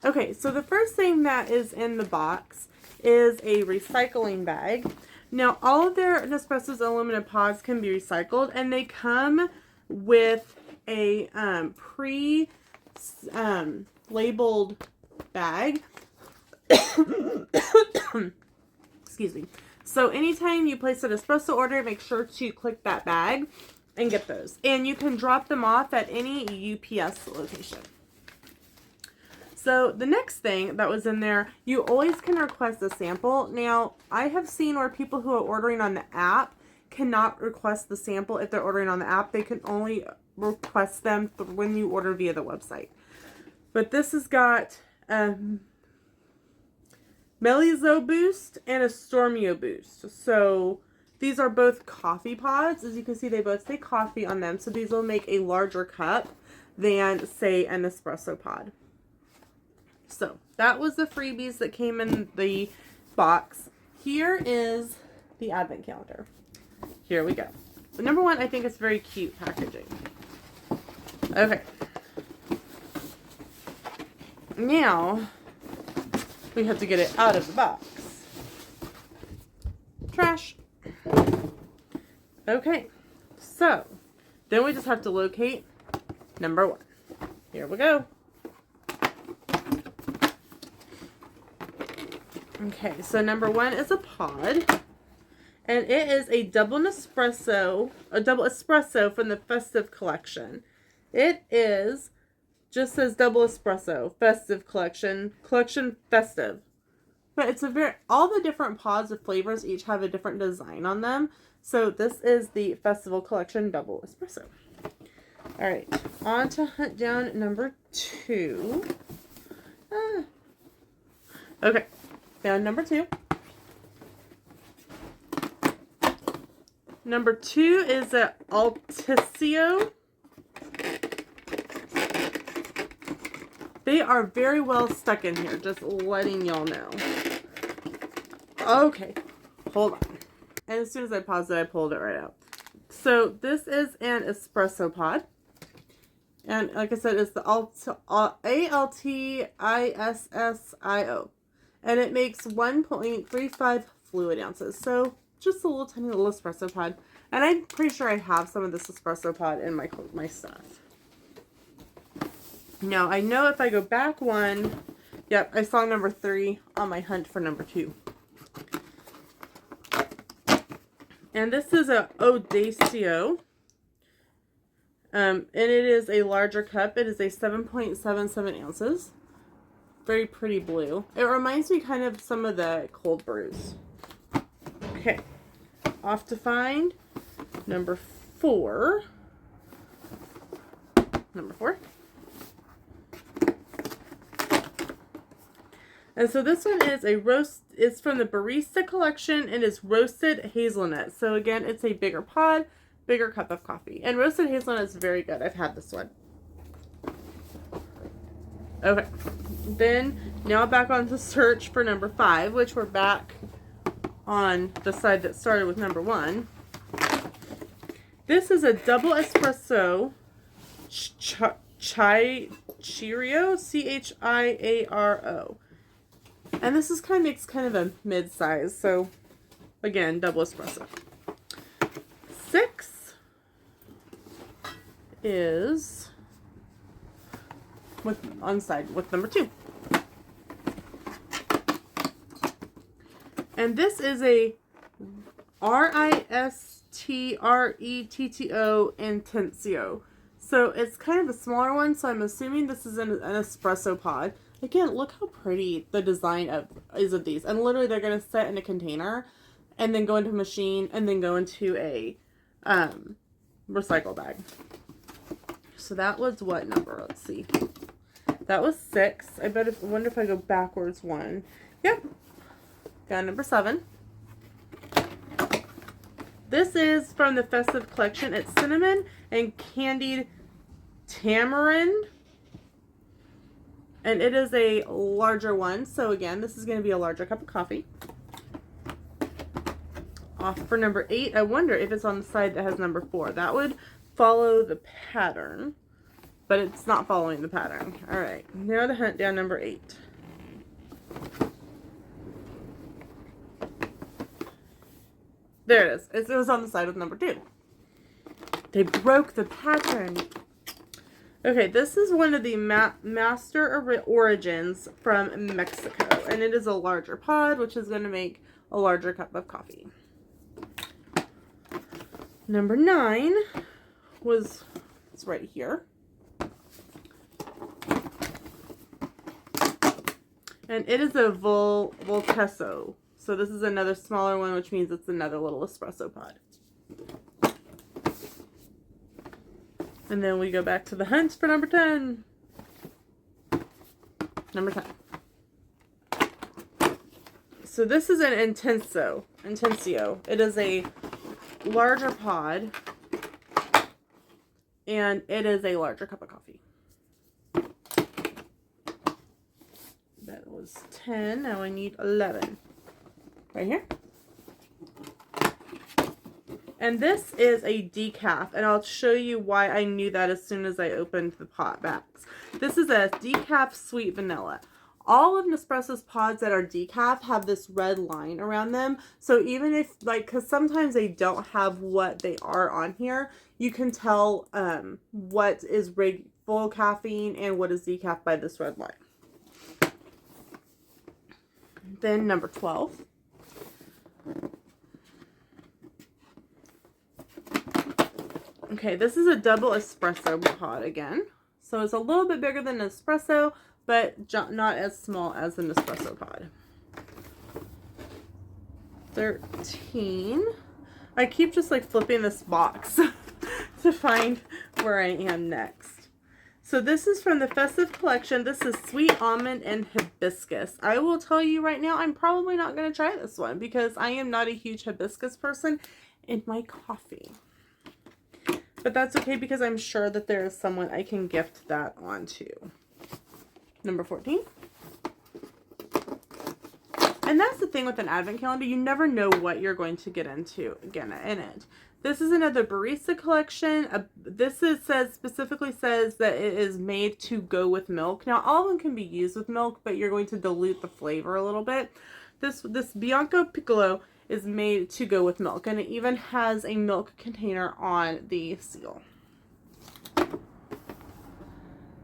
Okay, so the first thing that is in the box is a recycling bag. Now, all of their Nespresso's aluminum pods can be recycled, and they come with a labeled bag. Excuse me. So anytime you place an espresso order, make sure to click that bag and get those. And you can drop them off at any UPS location. So the next thing that was in there, you always can request a sample. Now, I have seen where people who are ordering on the app cannot request the sample if they're ordering on the app. They can only request them when you order via the website. But this has got Melizo Boost and a Stormio Boost. So these are both coffee pods. As you can see, they both say coffee on them. So these will make a larger cup than, say, an espresso pod. So that was the freebies that came in the box. Here is the advent calendar. Here we go. But number one, I think it's very cute packaging. Okay. Now, we have to get it out of the box. Trash. Okay. So, then we just have to locate number one. Here we go. Okay, so number one is a pod, and it is a double espresso from the festive collection. It is, just says double espresso, festive collection festive. But it's all the different pods of flavors each have a different design on them. So this is the festival collection double espresso. All right, on to hunt down number two. Okay. Found number two. Number two is a Altisio. They are very well stuck in here, just letting y'all know. Okay, hold on. And as soon as I paused it, I pulled it right out. So this is an espresso pod. And like I said, it's the ALTISSIO. And it makes 1.35 fluid ounces. So just a little tiny little espresso pod. And I'm pretty sure I have some of this espresso pod in my stuff. Now, I know if I go back one, yep, I saw number 3 on my hunt for number 2. And this is a Audacio. And it is a larger cup. It is a 7.77 ounces. Very pretty blue. It reminds me kind of some of the cold brews. Okay. Off to find number 4. Number 4. And so this one is it's from the Barista Collection and is roasted hazelnut. So again, it's a bigger pod, bigger cup of coffee. And roasted hazelnut is very good. I've had this one. Okay. Then, now back on the search for number 5, which we're back on the side that started with number 1. This is a double espresso Chiaro, Chiaro. And this is makes kind of a mid-size, so again, double espresso. 6 is on side with number 2. And this is a Ristretto Intensio. So it's kind of a smaller one, so I'm assuming this is an espresso pod. Again, look how pretty the design is of these. And literally they're going to set in a container and then go into a machine and then go into a recycle bag. So that was what number? Let's see. That was 6. I wonder if I go backwards 1. Yep. Got number 7. This is from the festive collection. It's cinnamon and candied tamarind. And it is a larger one. So again, this is going to be a larger cup of coffee. Off for number 8. I wonder if it's on the side that has number 4. That would follow the pattern. but it's not following the pattern. All right, now to hunt down number 8. There it is. It was on the side with number 2. They broke the pattern. Okay, this is one of the Master Origins from Mexico, and it is a larger pod, which is going to make a larger cup of coffee. Number 9 it's right here. And it is a Voltesso. So this is another smaller one, which means it's another little espresso pod. And then we go back to the hunt for number 10. Number 10. So this is an Intensio. It is a larger pod. And it is a larger cup of coffee. That was 10. Now I need 11. Right here. And this is a decaf, and I'll show you why I knew that as soon as I opened the pot backs. This is a decaf sweet vanilla. All of Nespresso's pods that are decaf have this red line around them. So even if, because sometimes they don't have what they are on here, you can tell what is full caffeine and what is decaf by this red line. Then number 12. Okay, this is a double espresso pod again. So it's a little bit bigger than an espresso, but not as small as an espresso pod. 13. I keep just flipping this box to find where I am next. So this is from the festive collection. This is sweet almond and hibiscus. I will tell you right now, I'm probably not going to try this one because I am not a huge hibiscus person in my coffee. But that's okay because I'm sure that there is someone I can gift that onto. Number 14. And that's the thing with an advent calendar. You never know what you're going to get into again in it. This is another barista collection. This specifically says that it is made to go with milk. Now, all of them can be used with milk, but you're going to dilute the flavor a little bit. This Bianco Piccolo is made to go with milk, and it even has a milk container on the seal.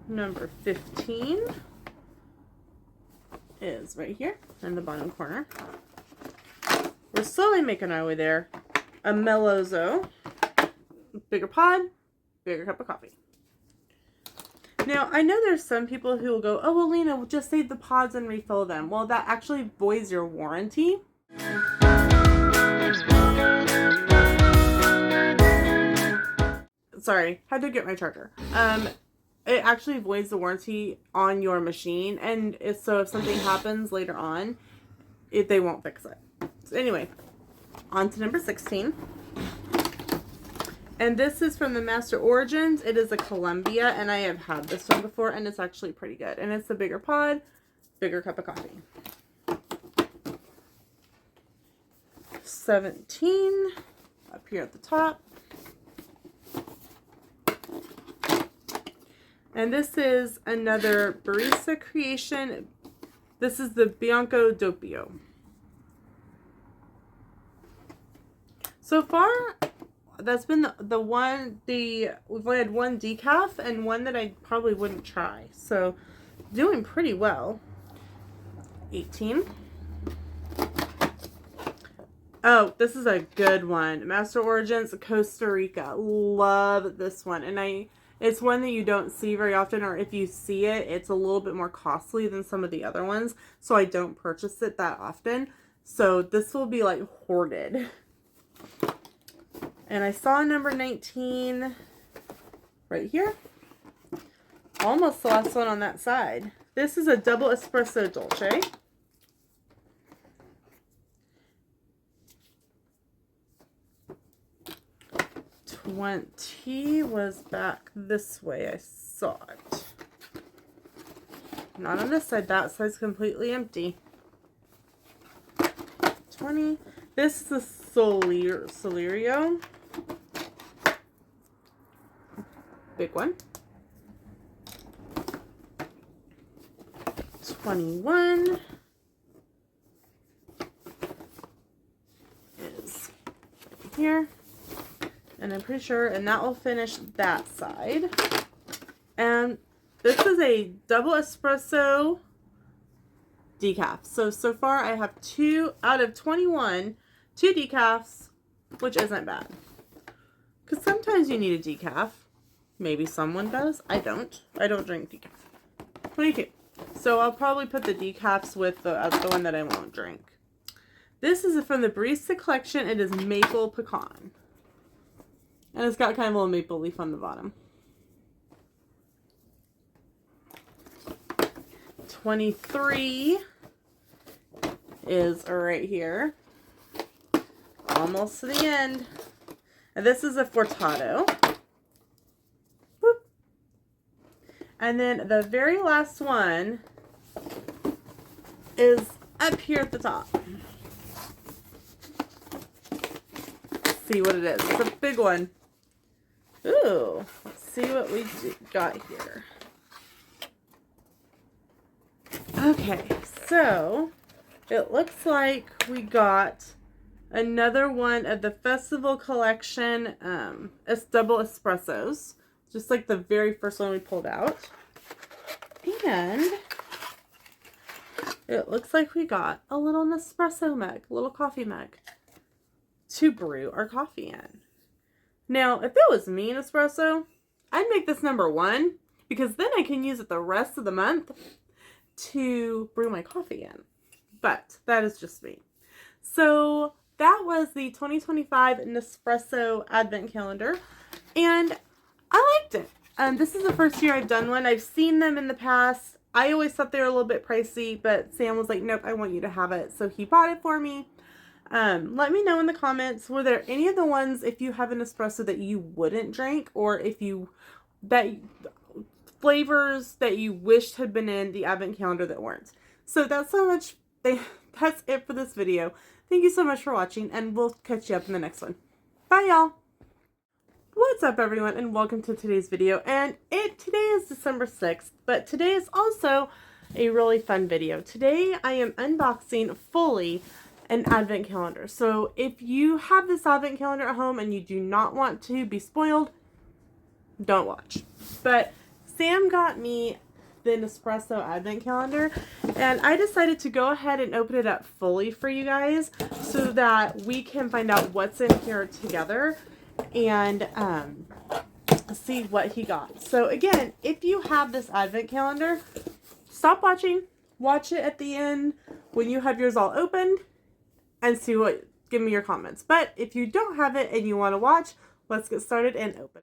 Number 15 is right here in the bottom corner. We're slowly making our way there. A Mellozo, bigger pod, bigger cup of coffee. Now, I know there's some people who will go, oh, well, Lena, we'll just save the pods and refill them. Well, that actually voids your warranty. Sorry, had to get my charger. It actually voids the warranty on your machine, and so if something happens later on, they won't fix it. So anyway, on to number 16. And this is from the Master Origins. It is a Columbia, and I have had this one before, and it's actually pretty good. And it's a bigger pod, bigger cup of coffee. 17, up here at the top. And this is another barista creation. This is the Bianco Doppio. So far, that's been we've only had one decaf and one that I probably wouldn't try. So, doing pretty well. 18. Oh, this is a good one. Master Origins, Costa Rica. Love this one. And it's one that you don't see very often, or if you see it, it's a little bit more costly than some of the other ones. So I don't purchase it that often. So this will be hoarded. And I saw number 19 right here. Almost the last one on that side. This is a double espresso dolce. $20 was back this way. I saw it. Not on this side. That side's completely empty. 20. This is the Solerio. Big one. 21 is here. And I'm pretty sure, and that will finish that side. And this is a double espresso decaf. So far I have 2 out of 21, 2 decafs, which isn't bad. Because sometimes you need a decaf. Maybe someone does. I don't. I don't drink decaf. 22. So I'll probably put the decafs with the one that I won't drink. This is from the Barista Collection. It is Maple Pecan. And it's got kind of a little maple leaf on the bottom. 23 is right here. Almost to the end. And this is a Fortato. Boop. And then the very last one is up here at the top. Let's see what it is. It's a big one. Ooh, let's see what we got here. Okay, so it looks like we got another one of the Festival Collection double espressos, just like the very first one we pulled out. And it looks like we got a little Nespresso mug, a little coffee mug to brew our coffee in. Now, if it was me, Nespresso, I'd make this number 1 because then I can use it the rest of the month to brew my coffee in. But that is just me. So that was the 2025 Nespresso Advent Calendar, and I liked it. This is the first year I've done one. I've seen them in the past. I always thought they were a little bit pricey, but Sam was like, nope, I want you to have it. So he bought it for me. Let me know in the comments, were there any of the ones, if you have an espresso, that you wouldn't drink, or if you, flavors that you wished had been in the Advent Calendar that weren't. So that's it for this video. Thank you so much for watching, and we'll catch you up in the next one. Bye, y'all. What's up, everyone, and welcome to today's video. And today is December 6th, but today is also a really fun video. Today I am unboxing fully an Advent Calendar. So if you have this Advent Calendar at home and you do not want to be spoiled, don't watch. But Sam got me the Nespresso Advent Calendar, and I decided to go ahead and open it up fully for you guys so that we can find out what's in here together and see what he got. So again, if you have this Advent Calendar, stop watching, watch it at the end when you have yours all opened, and give me your comments. But if you don't have it and you want to watch, let's get started and open.